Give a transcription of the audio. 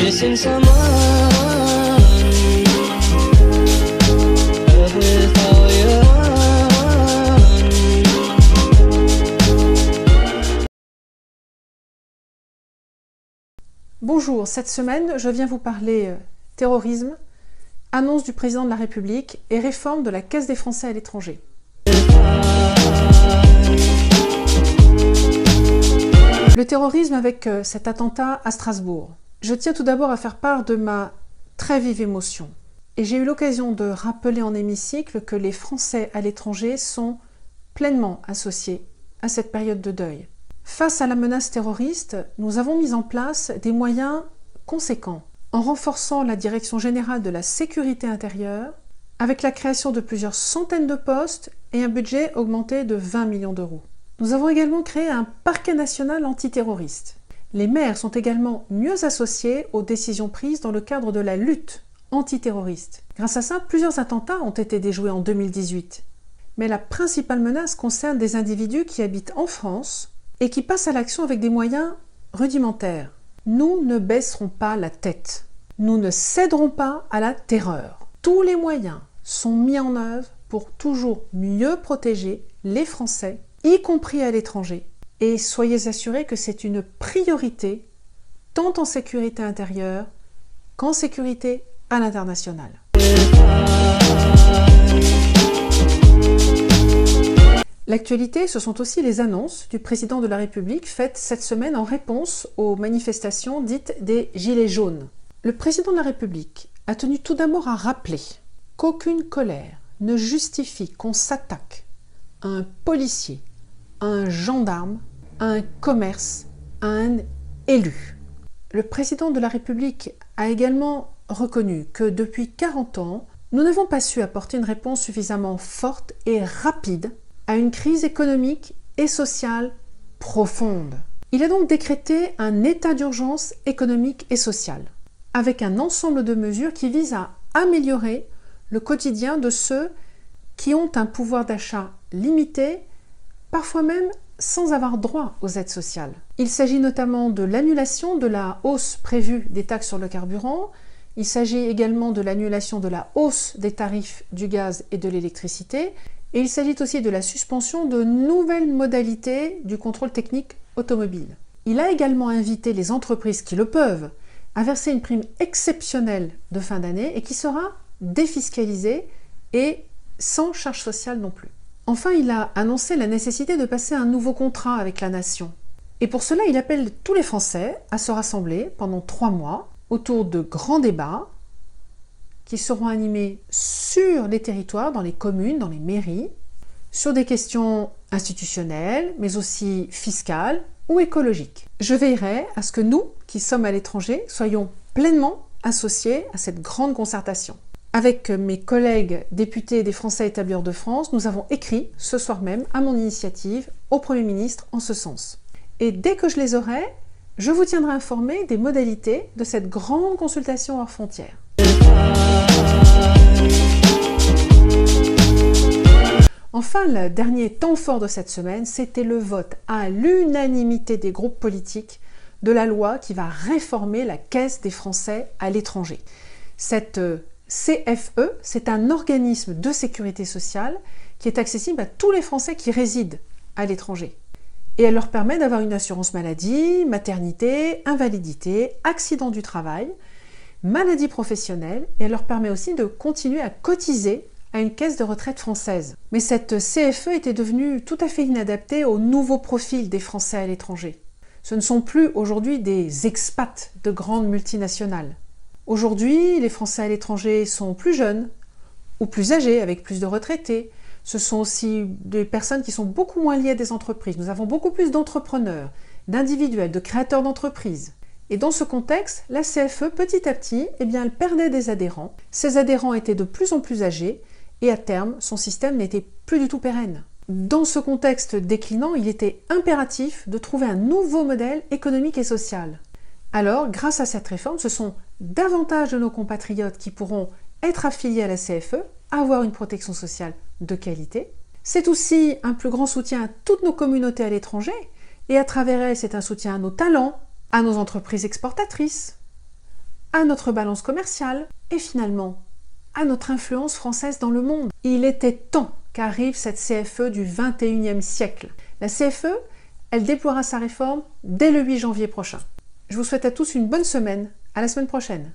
missing someone with all your own. Bonjour, cette semaine, je viens vous parler terrorisme, annonce du président de la République et réforme de la Caisse des Français à l'étranger. Le terrorisme avec cet attentat à Strasbourg. Je tiens tout d'abord à faire part de ma très vive émotion. Et j'ai eu l'occasion de rappeler en hémicycle que les Français à l'étranger sont pleinement associés à cette période de deuil. Face à la menace terroriste, nous avons mis en place des moyens conséquents en renforçant la Direction générale de la sécurité intérieure avec la création de plusieurs centaines de postes et un budget augmenté de 20 millions d'euros. Nous avons également créé un parquet national antiterroriste. Les maires sont également mieux associés aux décisions prises dans le cadre de la lutte antiterroriste. Grâce à ça, plusieurs attentats ont été déjoués en 2018. Mais la principale menace concerne des individus qui habitent en France et qui passent à l'action avec des moyens rudimentaires. Nous ne baisserons pas la tête. Nous ne céderons pas à la terreur. Tous les moyens sont mis en œuvre pour toujours mieux protéger les Français, y compris à l'étranger. Et soyez assurés que c'est une priorité, tant en sécurité intérieure qu'en sécurité à l'international. L'actualité, ce sont aussi les annonces du président de la République faites cette semaine en réponse aux manifestations dites des Gilets jaunes. Le président de la République a tenu tout d'abord à rappeler qu'aucune colère ne justifie qu'on s'attaque à un policier, à un gendarme, à un commerce, à un élu. Le président de la République a également reconnu que depuis 40 ans, nous n'avons pas su apporter une réponse suffisamment forte et rapide à une crise économique et sociale profonde. Il a donc décrété un état d'urgence économique et sociale, avec un ensemble de mesures qui visent à améliorer le quotidien de ceux qui ont un pouvoir d'achat limité, parfois même sans avoir droit aux aides sociales. Il s'agit notamment de l'annulation de la hausse prévue des taxes sur le carburant, il s'agit également de l'annulation de la hausse des tarifs du gaz et de l'électricité, et il s'agit aussi de la suspension de nouvelles modalités du contrôle technique automobile. Il a également invité les entreprises qui le peuvent à verser une prime exceptionnelle de fin d'année et qui sera défiscalisée et sans charge sociale non plus. Enfin, il a annoncé la nécessité de passer un nouveau contrat avec la nation. Et pour cela, il appelle tous les Français à se rassembler pendant 3 mois autour de grands débats qui seront animés sur les territoires, dans les communes, dans les mairies, sur des questions institutionnelles, mais aussi fiscales ou écologiques. Je veillerai à ce que nous, qui sommes à l'étranger, soyons pleinement associés à cette grande concertation. Avec mes collègues députés des Français établis hors de France, nous avons écrit ce soir même, à mon initiative, au Premier ministre en ce sens. Et dès que je les aurai, je vous tiendrai informé des modalités de cette grande consultation hors frontières. Enfin, le dernier temps fort de cette semaine, c'était le vote à l'unanimité des groupes politiques de la loi qui va réformer la Caisse des Français à l'étranger. Cette CFE, c'est un organisme de sécurité sociale qui est accessible à tous les Français qui résident à l'étranger. Et elle leur permet d'avoir une assurance maladie, maternité, invalidité, accident du travail, maladie professionnelle, et elle leur permet aussi de continuer à cotiser à une caisse de retraite française. Mais cette CFE était devenue tout à fait inadaptée au nouveau profil des Français à l'étranger. Ce ne sont plus aujourd'hui des expats de grandes multinationales. Aujourd'hui, les Français à l'étranger sont plus jeunes ou plus âgés, avec plus de retraités. Ce sont aussi des personnes qui sont beaucoup moins liées à des entreprises. Nous avons beaucoup plus d'entrepreneurs, d'individuels, de créateurs d'entreprises. Et dans ce contexte, la CFE, petit à petit, elle perdait des adhérents. Ces adhérents étaient de plus en plus âgés et à terme, son système n'était plus du tout pérenne. Dans ce contexte déclinant, il était impératif de trouver un nouveau modèle économique et social. Alors, grâce à cette réforme, ce sont davantage de nos compatriotes qui pourront être affiliés à la CFE, avoir une protection sociale de qualité. C'est aussi un plus grand soutien à toutes nos communautés à l'étranger et à travers elles, c'est un soutien à nos talents, à nos entreprises exportatrices, à notre balance commerciale et finalement à notre influence française dans le monde. Il était temps qu'arrive cette CFE du 21e siècle. La CFE, elle déploiera sa réforme dès le 8 janvier prochain. Je vous souhaite à tous une bonne semaine. À la semaine prochaine.